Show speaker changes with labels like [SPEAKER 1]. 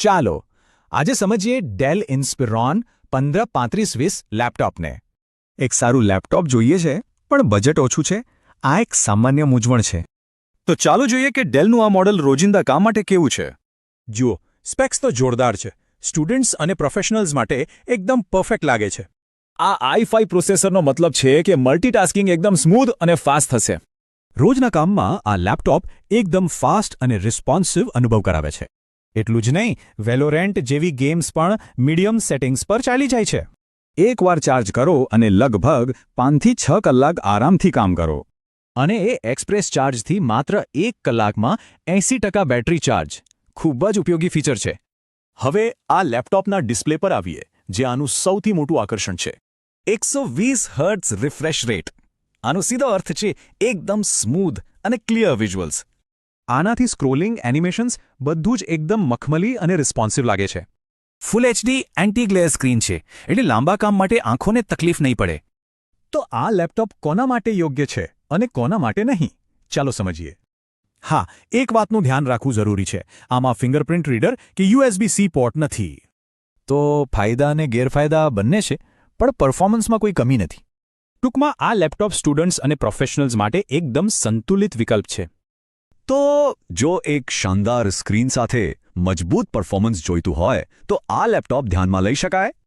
[SPEAKER 1] ચાલો આજે સમજીએ ડેલ ઇન્સ્પિરોન 153520 લેપટોપને.
[SPEAKER 2] એક સારું લેપટોપ જોઈએ છે પણ બજેટ ઓછું છે. આ એક સામાન્ય મૂંઝવણ છે.
[SPEAKER 3] તો ચાલો જોઈએ કે ડેલનું આ મોડલ રોજિંદા કામ માટે કેવું છે.
[SPEAKER 4] જુઓ, સ્પેક્સ તો જોરદાર છે. સ્ટુડન્ટ્સ અને પ્રોફેશનલ્સ માટે એકદમ પરફેક્ટ લાગે છે.
[SPEAKER 3] આ i5 પ્રોસેસરનો મતલબ છે કે મલ્ટીટાસ્કિંગ એકદમ સ્મૂધ અને ફાસ્ટ થશે.
[SPEAKER 4] રોજના કામમાં આ લેપટોપ એકદમ ફાસ્ટ અને રિસ્પોન્સિવ અનુભવ કરાવે છે. એટલું જ નહીં, વેલોરેન્ટ જેવી ગેમ્સ પણ મીડિયમ સેટિંગ્સ પર ચાલી જાય છે.
[SPEAKER 2] એકવાર ચાર્જ કરો અને લગભગ 5 થી 6 કલાક આરામથી કામ કરો.
[SPEAKER 1] અને એ એક્સપ્રેસ ચાર્જથી માત્ર 1 કલાકમાં 80% બેટરી ચાર્જ. ખૂબ જ ઉપયોગી ફીચર છે.
[SPEAKER 3] હવે આ લેપટોપના ડિસ્પ્લે પર આવીએ, જે આનું સૌથી મોટું આકર્ષણ છે. 120 હર્ટ્ઝ રિફ્રેશ રેટ. આનો સીધો અર્થ છે એકદમ સ્મૂધ અને ક્લિયર વિઝ્યુઅલ્સ.
[SPEAKER 4] આનાથી સ્ક્રોલિંગ, એનિમેશન્સ બધું જ એકદમ મખમલી અને રિસ્પોન્સિવ લાગે છે.
[SPEAKER 3] ફૂલ એચડી એન્ટી ગ્લેર સ્ક્રીન છે, એટલે લાંબા કામ માટે આંખોને તકલીફ નહીં પડે.
[SPEAKER 4] તો આ લેપટોપ કોના માટે યોગ્ય છે અને કોના માટે નહીં? ચાલો સમજીએ. હા, એક વાતનું ધ્યાન રાખવું જરૂરી છે. આમાં ફિંગરપ્રિન્ટ રીડર કે USB-C પોર્ટ નથી.
[SPEAKER 3] તો ફાયદા અને ગેરફાયદા બંને છે, પણ પરફોર્મન્સમાં કોઈ કમી નથી.
[SPEAKER 4] ટૂંકમાં આ લેપટોપ સ્ટુડન્ટ્સ અને પ્રોફેશનલ્સ માટે એકદમ સંતુલિત વિકલ્પ છે.
[SPEAKER 5] તો જો એક શાનદાર સ્ક્રીન સાથે મજબૂત પરફોર્મન્સ જોઈતું હોય તો આ લેપટોપ ધ્યાનમાં લઈ શકાય.